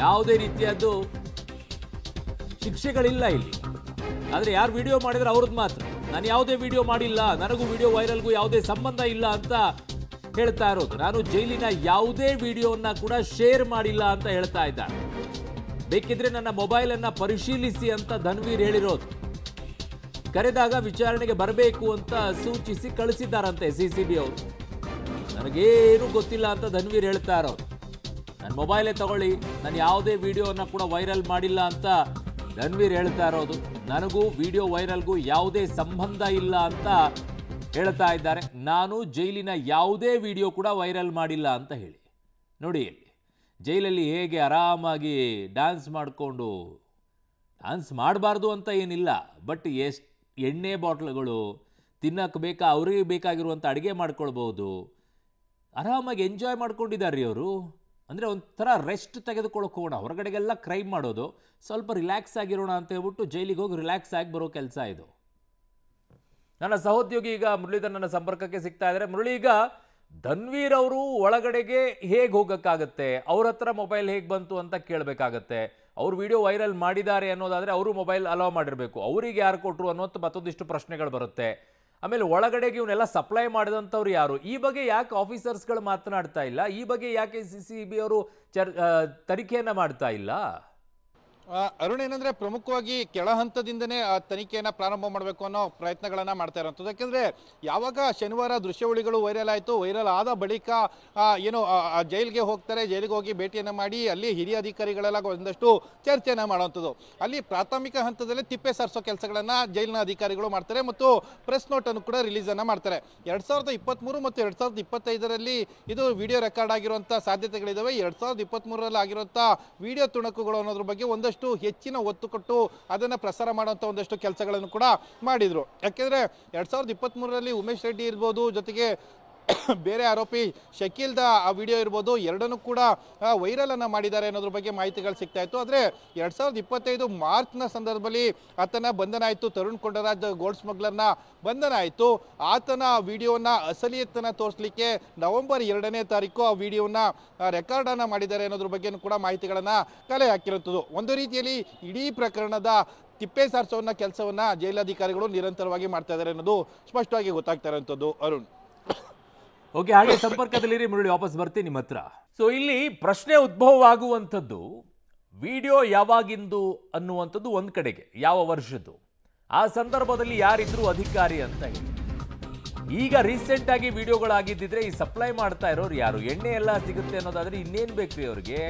ಯಾವುದೇ ರೀತಿಯದ್ದು ಶಿಕ್ಷೆಗಳಿಲ್ಲ ಇಲ್ಲಿ. ಆದರೆ ಯಾರು ವಿಡಿಯೋ ಮಾಡಿದ್ರೆ ಅವ್ರದ್ದು ಮಾತ್ರ. ನಾನು ಯಾವುದೇ ವಿಡಿಯೋ ಮಾಡಿಲ್ಲ, ನನಗೂ ವಿಡಿಯೋ ವೈರಲ್ಗೂ ಯಾವುದೇ ಸಂಬಂಧ ಇಲ್ಲ ಅಂತ ಹೇಳ್ತಾ ಇರೋದು. ನಾನು ಜೈಲಿನ ಯಾವುದೇ ವಿಡಿಯೋನ ಕೂಡ ಶೇರ್ ಮಾಡಿಲ್ಲ ಅಂತ ಹೇಳ್ತಾ ಇದ್ದಾರೆ. ಬೇಕಿದ್ರೆ ನನ್ನ ಮೊಬೈಲನ್ನ ಪರಿಶೀಲಿಸಿ ಅಂತ ಧನ್ವೀರ್ ಹೇಳಿರೋದು. ಕರೆದಾಗ ವಿಚಾರಣೆಗೆ ಬರಬೇಕು ಅಂತ ಸೂಚಿಸಿ ಕಳಿಸಿದ್ದಾರಂತೆ ಸಿಸಿಬಿ ಅವರು. ನನಗೇನು ಗೊತ್ತಿಲ್ಲ ಅಂತ ಧನ್ವೀರ್ ಹೇಳ್ತಾ ಇರೋದು. ನನ್ನ ಮೊಬೈಲೇ ತಗೊಳ್ಳಿ, ನಾನು ಯಾವುದೇ ವಿಡಿಯೋನ ಕೂಡ ವೈರಲ್ ಮಾಡಿಲ್ಲ ಅಂತ ಧನ್ವೀರ್ ಹೇಳ್ತಾ ಇರೋದು. ನನಗೂ ವಿಡಿಯೋ ವೈರಲ್ಗೂ ಯಾವುದೇ ಸಂಬಂಧ ಇಲ್ಲ ಅಂತ ಹೇಳ್ತಾ ಇದ್ದಾರೆ. ನಾನು ಜೈಲಿನ ಯಾವುದೇ ವಿಡಿಯೋ ಕೂಡ ವೈರಲ್ ಮಾಡಿಲ್ಲ ಅಂತ ಹೇಳಿ. ನೋಡಿ ಇಲ್ಲಿ ಜೈಲಲ್ಲಿ ಹೇಗೆ ಆರಾಮಾಗಿ ಡ್ಯಾನ್ಸ್ ಮಾಡಿಕೊಂಡು, ಡ್ಯಾನ್ಸ್ ಮಾಡಬಾರ್ದು ಅಂತ ಏನಿಲ್ಲ, ಬಟ್ ಎಷ್ಟು ಎಣ್ಣೆ ಬಾಟ್ಲ್ಗಳು ತಿನ್ನಕ್ಕೆ ಬೇಕಾ, ಅವ್ರಿಗೆ ಬೇಕಾಗಿರುವಂಥ ಅಡುಗೆ ಮಾಡ್ಕೊಳ್ಬೋದು, ಆರಾಮಾಗಿ ಎಂಜಾಯ್ ಮಾಡ್ಕೊಂಡಿದ್ದಾರೆ ರೀ ಅವರು. ಅಂದರೆ ಒಂಥರ ರೆಸ್ಟ್ ತೆಗೆದುಕೊಳ್ಳೋಕೆ ಹೋಗೋಣ, ಹೊರಗಡೆಗೆಲ್ಲ ಕ್ರೈಮ್ ಮಾಡೋದು, ಸ್ವಲ್ಪ ರಿಲ್ಯಾಕ್ಸ್ ಆಗಿರೋಣ ಅಂತ ಹೇಳ್ಬಿಟ್ಟು ಜೈಲಿಗೆ ಹೋಗಿ ರಿಲ್ಯಾಕ್ಸ್ ಆಗಿ ಬರೋ ಕೆಲಸ ಇದು. ನನ್ನ ಸಹೋದ್ಯೋಗಿ ಈಗ ಮುರಳೀಧರ್ ನನ್ನ ಸಂಪರ್ಕಕ್ಕೆ ಸಿಗ್ತಾ ಇದ್ದಾರೆ. ಮುರಳಿ, ಈಗ ಧನ್ವೀರ್ ಅವರು ಒಳಗಡೆಗೆ ಹೇಗೆ ಹೋಗೋಕ್ಕಾಗತ್ತೆ, ಅವ್ರ ಹತ್ರ ಮೊಬೈಲ್ ಹೇಗೆ ಬಂತು ಅಂತ ಕೇಳಬೇಕಾಗತ್ತೆ. ಅವ್ರು ವಿಡಿಯೋ ವೈರಲ್ ಮಾಡಿದ್ದಾರೆ ಅನ್ನೋದಾದರೆ ಅವರು ಮೊಬೈಲ್ ಅಲೋ ಮಾಡಿರಬೇಕು, ಅವರಿಗೆ ಯಾರು ಕೊಟ್ಟರು ಅನ್ನೋದು ಮತ್ತೊಂದಿಷ್ಟು ಪ್ರಶ್ನೆಗಳು ಬರುತ್ತೆ. ಆಮೇಲೆ ಒಳಗಡೆಗೆ ಇವನ್ನೆಲ್ಲ ಸಪ್ಲೈ ಮಾಡಿದಂಥವ್ರು ಯಾರು, ಈ ಬಗ್ಗೆ ಯಾಕೆ ಆಫೀಸರ್ಸ್ಗಳು ಮಾತನಾಡ್ತಾ ಇಲ್ಲ, ಈ ಬಗ್ಗೆ ಯಾಕೆ CCB ಅವರು ತನಿಖೆಯನ್ನು ಮಾಡ್ತಾ ಇಲ್ಲ? ಅರುಣ್, ಏನಂದ್ರೆ ಪ್ರಮುಖವಾಗಿ ಕೆಳ ಹಂತದಿಂದನೇ ಆ ತನಿಖೆಯನ್ನು ಪ್ರಾರಂಭ ಮಾಡಬೇಕು ಅನ್ನೋ ಪ್ರಯತ್ನಗಳನ್ನು ಮಾಡ್ತಾ ಇರೋಂಥದ್ದು. ಯಾಕೆಂದರೆ ಯಾವಾಗ ಶನಿವಾರ ದೃಶ್ಯಾವಳಿಗಳು ವೈರಲ್ ಆಯಿತು, ವೈರಲ್ ಆದ ಬಳಿಕ ಏನು ಜೈಲಿಗೆ ಹೋಗ್ತಾರೆ, ಜೈಲಿಗೆ ಹೋಗಿ ಭೇಟಿಯನ್ನು ಮಾಡಿ ಅಲ್ಲಿ ಹಿರಿಯ ಅಧಿಕಾರಿಗಳೆಲ್ಲ ಒಂದಷ್ಟು ಚರ್ಚೆಯನ್ನು ಮಾಡುವಂಥದ್ದು. ಅಲ್ಲಿ ಪ್ರಾಥಮಿಕ ಹಂತದಲ್ಲಿ ತಿಪ್ಪೆ ಸಾರಿಸೋ ಕೆಲಸಗಳನ್ನು ಜೈಲಿನ ಅಧಿಕಾರಿಗಳು ಮಾಡ್ತಾರೆ ಮತ್ತು ಪ್ರೆಸ್ ನೋಟನ್ನು ಕೂಡ ರಿಲೀಸನ್ನು ಮಾಡ್ತಾರೆ. 2023 ಮತ್ತು 2025ರಲ್ಲಿ ಇದು ವಿಡಿಯೋ ರೆಕಾರ್ಡ್ ಆಗಿರುವಂಥ ಸಾಧ್ಯತೆಗಳಿದ್ದಾವೆ. 2023ರಲ್ಲಿ ಆಗಿರುವಂಥ ವಿಡಿಯೋ ತುಣುಕುಗಳು ಅನ್ನೋದ್ರ ಬಗ್ಗೆ ಒಂದಷ್ಟು ಹೆಚ್ಚಿನ ಒತ್ತು ಕೊಟ್ಟು ಅದನ್ನು ಪ್ರಸಾರ ಮಾಡುವಂಥ ಒಂದಷ್ಟು ಕೆಲಸಗಳನ್ನು ಕೂಡ ಮಾಡಿದರು. ಯಾಕೆಂದರೆ 2023ರಲ್ಲಿ ಉಮೇಶ್ ರೆಡ್ಡಿ ಇರ್ಬೋದು, ಜೊತೆಗೆ ಬೇರೆ ಆರೋಪಿ ಶಕೀಲ್ದ ಆ ವಿಡಿಯೋ ಇರ್ಬೋದು, ಎರಡನ್ನೂ ಕೂಡ ವೈರಲನ್ನು ಮಾಡಿದ್ದಾರೆ ಅನ್ನೋದ್ರ ಬಗ್ಗೆ ಮಾಹಿತಿಗಳು ಸಿಗ್ತಾ ಇತ್ತು. ಆದರೆ 2025 ಮಾರ್ಚ್ನ ಸಂದರ್ಭದಲ್ಲಿ ಆತನ ಬಂಧನ ಆಯಿತು. ತರುಣ್ ಕೊಂಡರಾಜ್ ಗೋಲ್ಡ್ ಸ್ಮಗ್ಲರ್ನ ಬಂಧನ ಆಯಿತು. ಆತನ ವಿಡಿಯೋನ ಅಸಲಿಯತ್ತನ್ನು ತೋರಿಸಲಿಕ್ಕೆ ನವೆಂಬರ್ 2ನೇ ತಾರೀಕು ಆ ವಿಡಿಯೋನ ರೆಕಾರ್ಡನ್ನು ಮಾಡಿದ್ದಾರೆ ಅನ್ನೋದ್ರ ಬಗ್ಗೆ ಕೂಡ ಮಾಹಿತಿಗಳನ್ನು ಕಲೆ ಹಾಕಿರುವಂಥದ್ದು. ಒಂದು ರೀತಿಯಲ್ಲಿ ಇಡೀ ಪ್ರಕರಣದ ತಿಪ್ಪೆ ಸಾರಿಸೋನ್ನ ಕೆಲಸವನ್ನು ಜೈಲಾಧಿಕಾರಿಗಳು ನಿರಂತರವಾಗಿ ಮಾಡ್ತಾ ಇದ್ದಾರೆ ಅನ್ನೋದು ಸ್ಪಷ್ಟವಾಗಿ ಗೊತ್ತಾಗ್ತಾ ಇರೋಂಥದ್ದು. ಅರುಣ್, ಓಕೆ, ಹಾಗೆ ಸಂಪರ್ಕದಲ್ಲಿರಿ ಮುರಳಿ, ವಾಪಸ್ ಬರ್ತೀನಿ ನಿಮ್ಮ ಹತ್ರ. ಸೊ ಇಲ್ಲಿ ಪ್ರಶ್ನೆ ಉದ್ಭವವಾಗುವಂಥದ್ದು ವಿಡಿಯೋ ಯಾವಾಗಿಂದು ಅನ್ನುವಂಥದ್ದು ಒಂದು ಕಡೆಗೆ, ಯಾವ ವರ್ಷದ್ದು, ಆ ಸಂದರ್ಭದಲ್ಲಿ ಯಾರಿದ್ರು ಅಧಿಕಾರಿ ಅಂತ ಹೇಳಿ. ಈಗ ರೀಸೆಂಟ್ ಆಗಿ ವಿಡಿಯೋಗಳಾಗಿದ್ದಿದ್ರೆ ಈ ಸಪ್ಲೈ ಮಾಡ್ತಾ ಇರೋರು ಯಾರು, ಎಣ್ಣೆ ಎಲ್ಲ ಸಿಗುತ್ತೆ ಅನ್ನೋದಾದ್ರೆ ಇನ್ನೇನು ಬೇಕ್ರಿ ಅವ್ರಿಗೆ?